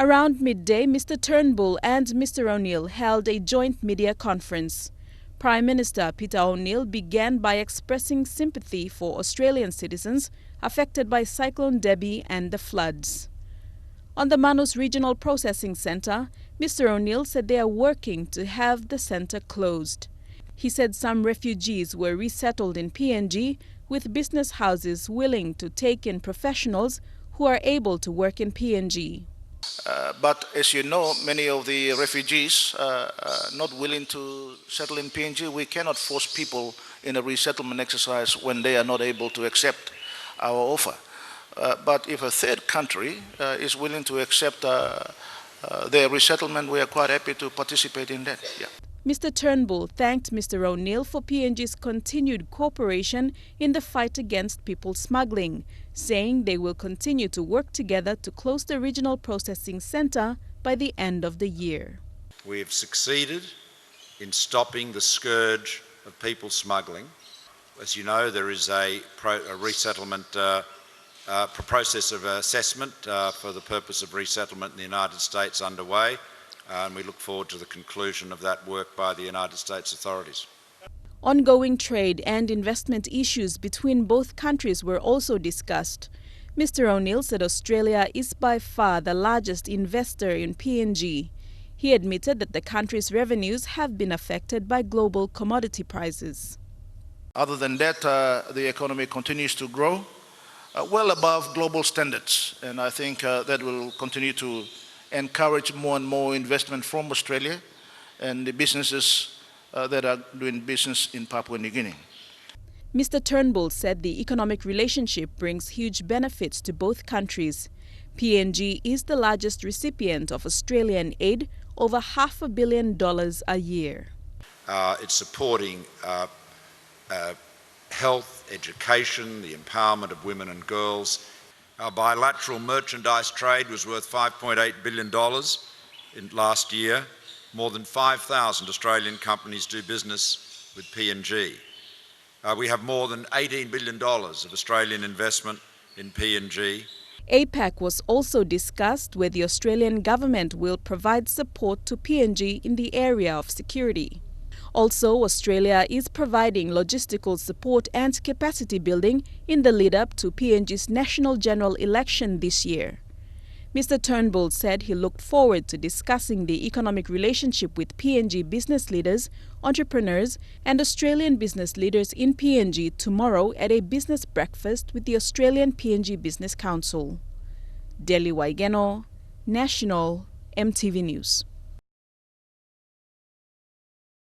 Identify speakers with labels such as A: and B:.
A: Around midday, Mr. Turnbull and Mr. O'Neill held a joint media conference. Prime Minister Peter O'Neill began by expressing sympathy for Australian citizens affected by Cyclone Debbie and the floods. On the Manus Regional Processing Centre, Mr. O'Neill said they are working to have the centre closed. He said some refugees were resettled in PNG, with business houses willing to take in professionals who are able to work in PNG.
B: But as you know, many of the refugees are not willing to settle in PNG. We cannot force people in a resettlement exercise when they are not able to accept our offer. But if a third country is willing to accept their resettlement, we are quite happy to participate in that. Yeah.
A: Mr. Turnbull thanked Mr. O'Neill for PNG's continued cooperation in the fight against people smuggling, saying they will continue to work together to close the regional processing centre by the end of the year.
C: We have succeeded in stopping the scourge of people smuggling. As you know, there is a resettlement process of assessment for the purpose of resettlement in the United States underway. And we look forward to the conclusion of that work by the United States authorities.
A: Ongoing trade and investment issues between both countries were also discussed. Mr. O'Neill said Australia is by far the largest investor in PNG. He admitted that the country's revenues have been affected by global commodity prices.
B: Other than that, the economy continues to grow well above global standards, and I think that will continue to encourage more and more investment from Australia and the businesses that are doing business in Papua New Guinea.
A: Mr. Turnbull said the economic relationship brings huge benefits to both countries. PNG is the largest recipient of Australian aid, over $500 million a year.
C: It's supporting health, education, the empowerment of women and girls. Our bilateral merchandise trade was worth $5.8 billion in last year. More than 5,000 Australian companies do business with PNG. We have more than $18 billion of Australian investment in PNG.
A: APAC was also discussed, where the Australian government will provide support to PNG in the area of security. Also, Australia is providing logistical support and capacity building in the lead-up to PNG's national general election this year. Mr. Turnbull said he looked forward to discussing the economic relationship with PNG business leaders, entrepreneurs and Australian business leaders in PNG tomorrow at a business breakfast with the Australian PNG Business Council. Deli Waigeno, National, EMTV News.